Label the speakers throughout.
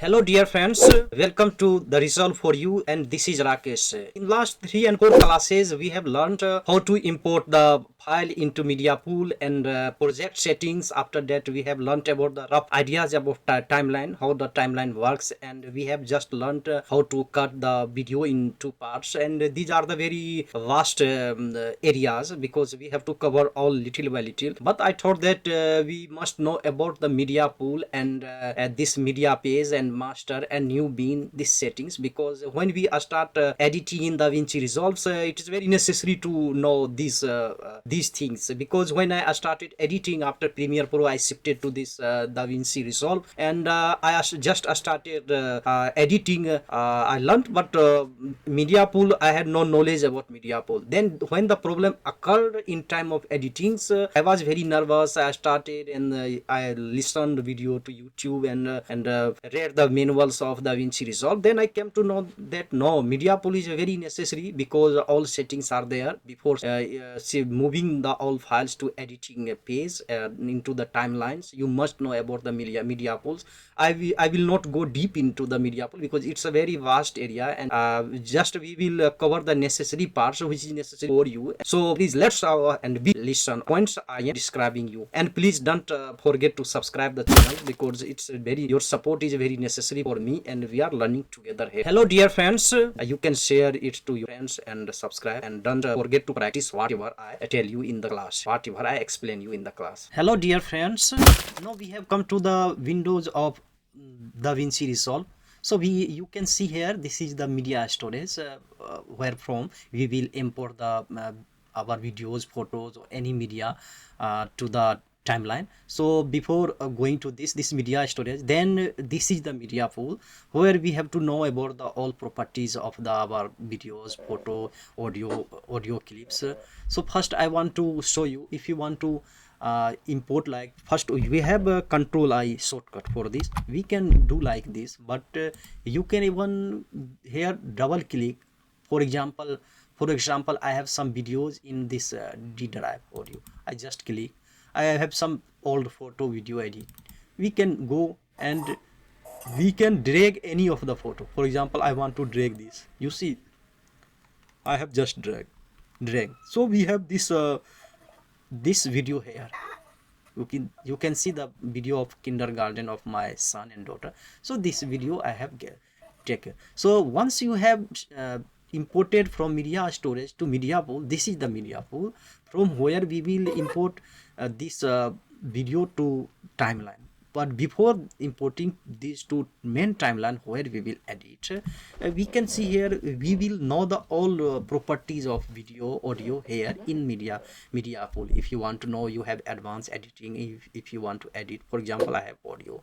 Speaker 1: Hello dear friends, welcome to the Resolve for you, and this is Rakesh. In last 3 and 4 classes we have learned how to import the file into media pool and project settings. After that we have learned about the rough ideas about timeline, how the timeline works, and we have just learned how to cut the video in two parts, and these are the very vast areas because we have to cover all little by little. But I thought that we must know about the media pool and this media page and master and new bean these settings, because when we start editing in DaVinci Resolve, it is very necessary to know these things, because when I started editing after Premiere Pro, I shifted to this DaVinci Resolve, and just started editing. I learned, but media pool I had no knowledge about media pool. Then when the problem occurred in time of editing, I was very nervous. I started and I listened video to YouTube and read the manuals of DaVinci Resolve. Then I came to know that no, media pool is very necessary because all settings are there before moving the all files to editing a page into the timelines. You must know about the media pools. I will not go deep into the media pool because it's a very vast area, and just we will cover the necessary parts which is necessary for you. So please let's and be listen points I am describing you, and please don't forget to subscribe the channel because it's very, your support is very necessary for me, and we are learning together here. Hello dear friends, you can share it to your friends and subscribe, and don't forget to practice whatever I tell you in the class, whatever I explain you in the class. Hello dear friends, now we have come to the windows of DaVinci Resolve. So you can see here, this is the media storage where from we will import the our videos, photos, or any media to the timeline. So before going to this media storage, then this is the media pool where we have to know about the all properties of the our videos, photo, audio clips. So first I want to show you, if you want to import, like first we have a control I shortcut for this, we can do like this, but you can even here double click. For example I have some videos in this D drive audio. I just click, I have some old photo video edit. We can go and we can drag any of the photo. For example, I want to drag this, you see, I have just drag. So we have this video here. You can see the video of kindergarten of my son and daughter. So this video I have taken. So once you have imported from media storage to media pool, this is the media pool from where we will import this video to timeline. But before importing these to main timeline where we will edit, we can see here we will know the all properties of video audio here in media pool. If you want to know, you have advanced editing. If you want to edit, for example, I have audio.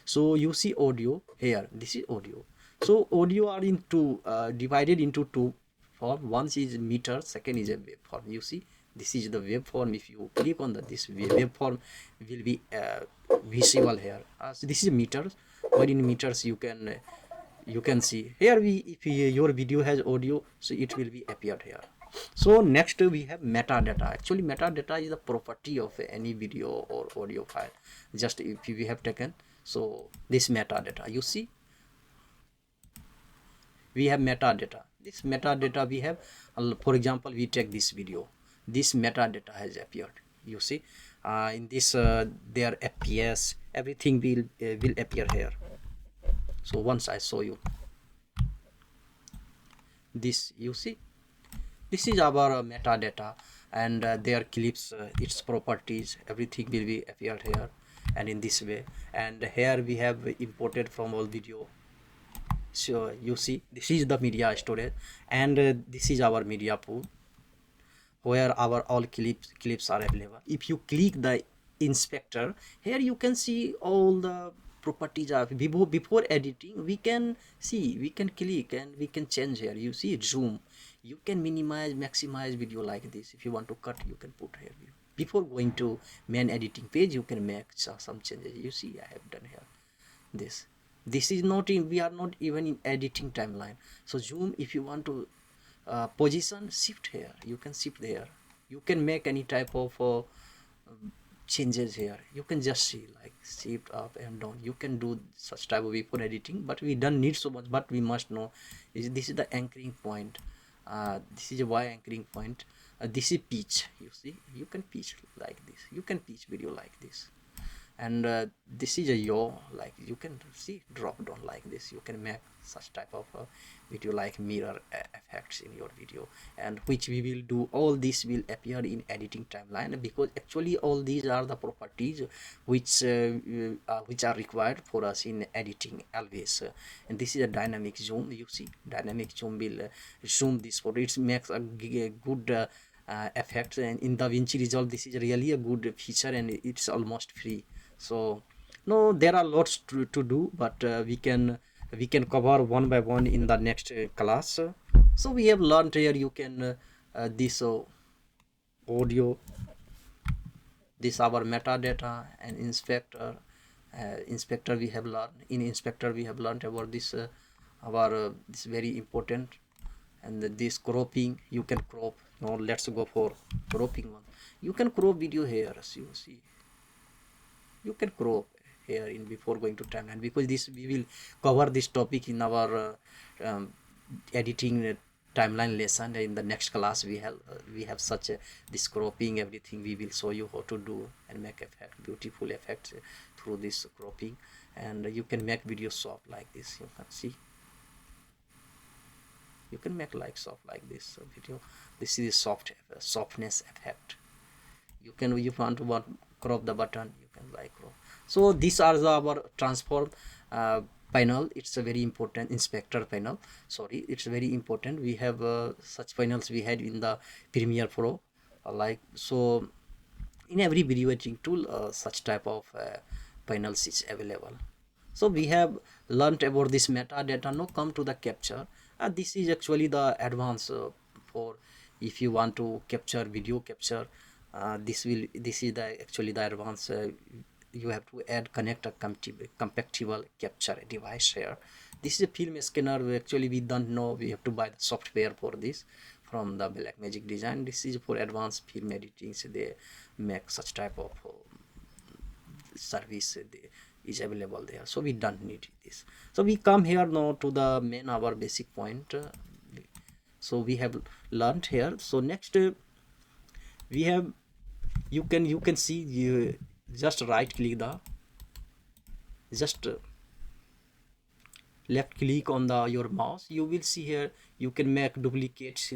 Speaker 1: So you see audio here, this is audio. So audio are into divided into two form. One is meter, second is a waveform. You see, this is the waveform. If you click on this waveform will be visible here. So this is meters, where in meters you can see here, if your video has audio, so it will be appeared here. So next we have metadata. Actually metadata is the property of any video or audio file. Just if we have taken, so this metadata, you see, we have metadata. This metadata we have, for example, we take this video, this metadata has appeared. You see, in this their FPS, everything will appear here. So once I show you this, you see, this is our metadata, and their clips, its properties, everything will be appeared here, and in this way. And here we have imported from all video. So you see, this is the media storage, and this is our media pool where our all clips are available. If you click the inspector here, you can see all the properties of before editing. We can see, we can click and we can change here. You see, zoom, you can minimize, maximize video like this. If you want to cut, you can put here. Before going to main editing page, you can make some changes. You see, I have done here this is not in, we are not even in editing timeline. So zoom, if you want to position, shift here, you can shift there. You can make any type of changes here. You can just see like shift up and down. You can do such type of before editing, but we don't need so much. But we must know this is the anchoring point. This is a y anchoring point. This is pitch. You see, you can pitch like this. You can pitch video like this. And this is a yaw, like you can see drop down like this. You can make such type of video like mirror effects in your video, and which we will do. All this will appear in editing timeline, because actually all these are the properties which are required for us in editing always. And this is a dynamic zoom. You see, dynamic zoom will zoom this photo. It makes a good effect. And in DaVinci Resolve, this is really a good feature, and it's almost free. So no, there are lots to do, but we can cover one by one in the next class. So we have learned here, you can this audio, this our metadata, and inspector. Inspector we have learned. In inspector we have learned about this our this very important. And this cropping, you can crop. Now let's go for cropping one. You can crop video here, as you see. You can crop here in before going to timeline, because this we will cover this topic in our editing timeline lesson. In the next class we have such a this cropping, everything we will show you how to do and make effect, beautiful effects through this cropping. And you can make video soft like this. You can see, you can make like soft like this video. This is softness effect. You can, if you want to crop the button, you can like crop. So these are our transform panel. It's a very important inspector panel. Sorry, it's very important. We have such panels we had in the Premiere Pro. Like so, in every video editing tool, such type of panels is available. So we have learned about this metadata. Now come to the capture. This is actually the advanced for if you want to capture video capture. This is the actually the advanced. You have to connect a compatible capture device here. This is a film scanner. Actually we don't know, we have to buy the software for this from the Blackmagic Design. This is for advanced film editing, so they make such type of service is available there. So we don't need this. So we come here now to the main our basic point. So we have learned here. So next we have, you can see, you just right click the, just left click on the your mouse. You will see here you can make duplicate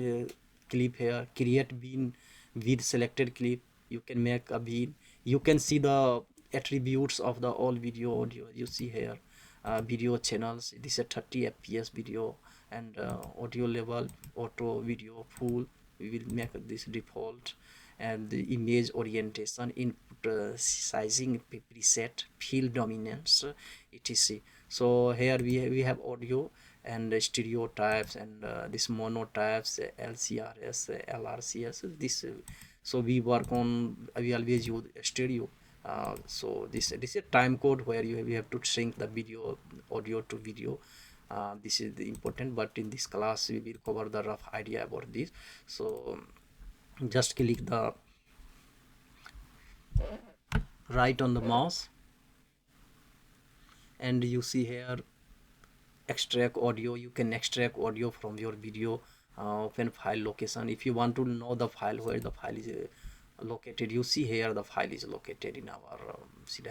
Speaker 1: clip here, create bin with selected clip. You can make a bin. You can see the attributes of the all video audio. You see here video channels. This is a 30 fps video, and audio level auto video full. We will make this default. And the image orientation, input sizing preset, field dominance, etc. So here we have audio and stereotypes, and this monotypes, LCRS, LRCS. This so we work on, we always use stereo. So this is a time code where we have to sync the video audio to video. This is the important, but in this class we will cover the rough idea about this. So just click the right on the mouse, and you see here extract audio. You can extract audio from your video. Open file location. If you want to know the file, where the file is located, you see here the file is located in our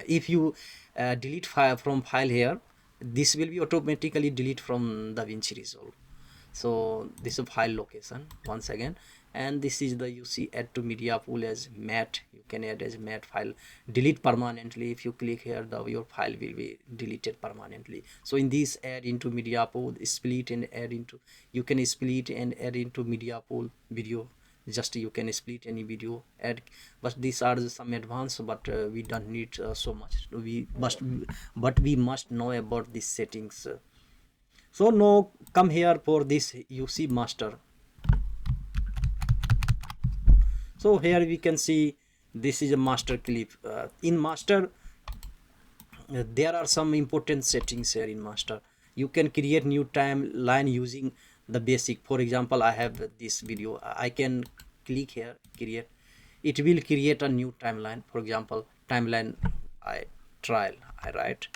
Speaker 1: if you delete file from file here, this will be automatically delete from DaVinci Resolve. So this is file location once again. And this is the, you see, add to media pool as matte. You can add as matte file, delete permanently. If you click here, your file will be deleted permanently. So in this, add into media pool, split and add into, you can split and add into media pool video. Just you can split any video, add. But these are some advanced, but we don't need so much. But we must know about these settings. So now come here for this, you see master. So here we can see this is a master clip. In master there are some important settings here. In master you can create new timeline using the basic. For example, I have this video, I can click here, create. It will create a new timeline. For example, timeline I trial, I write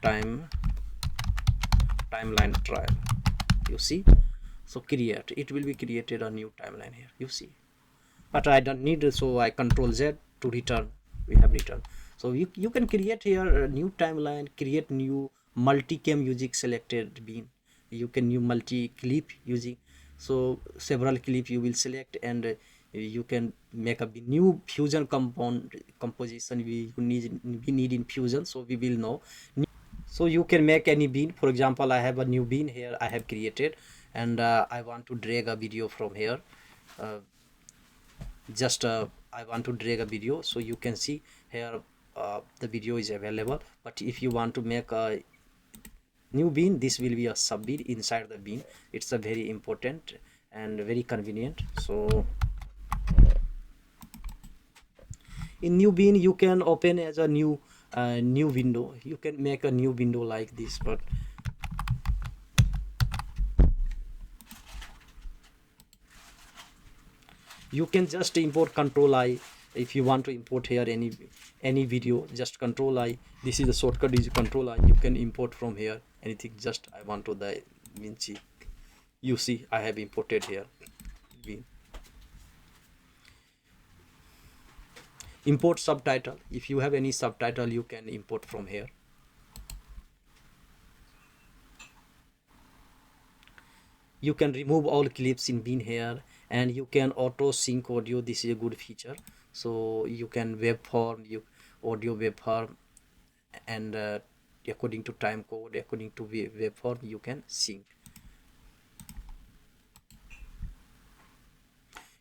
Speaker 1: timeline trial, you see. So create, it will be created a new timeline here, you see. But I don't need it, so I control Z to return, we have returned. So you can create here a new timeline, create new multicam using selected bean. You can new multi clip using, so several clip you will select, and you can make a new fusion compound composition we need in fusion, so we will know. So you can make any bean. For example, I have a new bean here I have created, and I want to drag a video from here. uh, just I want to drag a video, so you can see here the video is available. But if you want to make a new bean, this will be a sub bean inside the bean. It's a very important and very convenient. So in new bean you can open as a new window. You can make a new window like this, but you can just import control I. If you want to import here any video, just control I. This is the shortcut, is control I. You can import from here anything. Just I want to the DaVinci, you see I have imported here. Import subtitle. If you have any subtitle, you can import from here. You can remove all clips in bin here, and you can auto sync audio. This is a good feature. So you can waveform, you audio waveform, and according to time code, according to waveform, you can sync.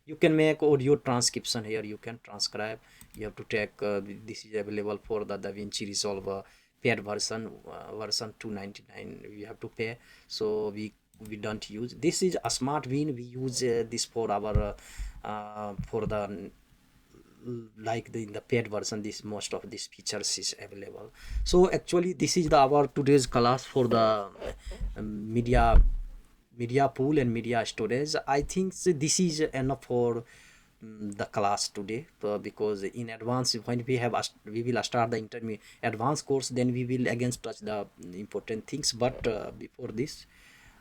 Speaker 1: You can make audio transcription here. You can transcribe. You have to take this is available for the DaVinci Resolve paid version, version 299. You have to pay, so we don't use. This is a smart bean. We use this for our for the like in the paid version. This most of these features is available. So actually this is the our today's class for the media pool and media storage. I think this is enough for the class today, because in advance when we will start the intermediate advanced course, then we will again touch the important things. But before this,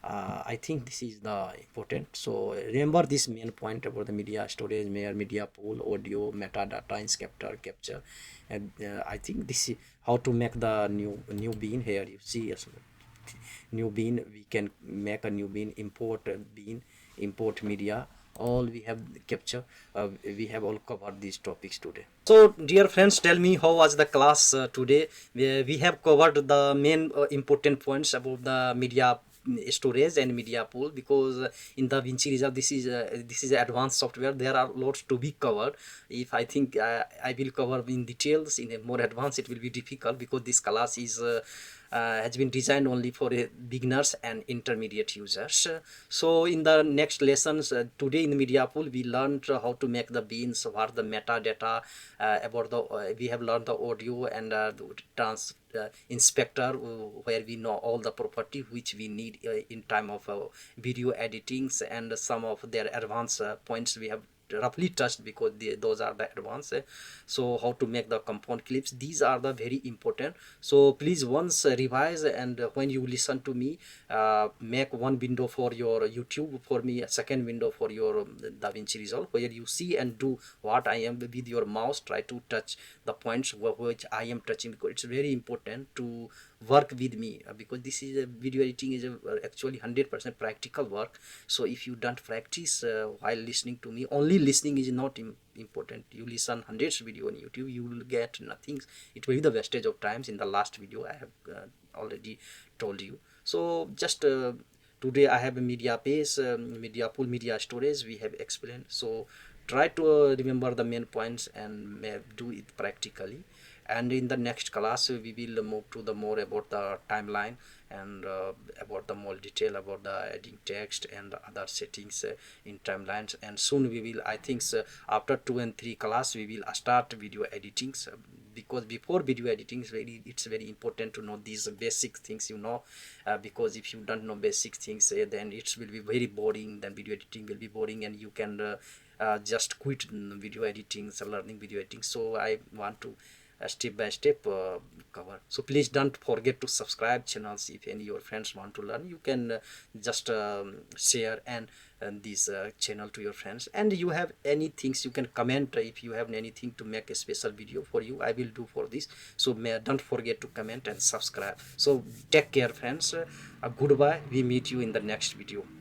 Speaker 1: I think this is the important. So remember this main point about the media storage, media pool, audio, metadata, inspector, capture. And I think this is how to make the new bean. Here you see yes, new bean. We can make a new bean, import bean, import media. All we have capture. We have all covered these topics today. So dear friends, tell me how was the class today. We have covered the main important points about the media storage and media pool, because in the DaVinci Resolve this is advanced software. There are lots to be covered. If I think I will cover in details in a more advanced, it will be difficult, because this class is has been designed only for beginners and intermediate users. So in the next lessons today in the media pool, we learned how to make the beans, what the metadata about the we have learned the audio and the inspector, where we know all the property which we need in time of video editings, and some of their advanced points we have roughly touched, because those are the advanced. So how to make the compound clips, these are the very important. So please once revise, and when you listen to me, make one window for your YouTube, for me a second window for your DaVinci Resolve, where you see and do what I am with your mouse. Try to touch the points which I am touching, because it's very important to work with me, because this is a video editing is actually 100% practical work. So if you don't practice while listening to me, only listening is not important. You listen hundreds video on YouTube, you will get nothing. It will be the wastage of times. In the last video I have already told you. So just today I have a media base, media pool, media storage we have explained. So try to remember the main points and do it practically. And in the next class we will move to the more about the timeline, and about the more detail about the adding text and other settings in timelines. And soon we will, I think after 2 and 3 class, we will start video editing, because before video editing it's very important to know these basic things, because if you don't know basic things, then it will be very boring. Then video editing will be boring, and you can just quit video editing, so learning video editing. So I want to step by step cover. So please don't forget to subscribe channels. If any your friends want to learn, you can just share and this channel to your friends. And you have any things, you can comment. If you have anything to make a special video for you, I will do for this. So don't forget to comment and subscribe. So take care friends. Goodbye, we meet you in the next video.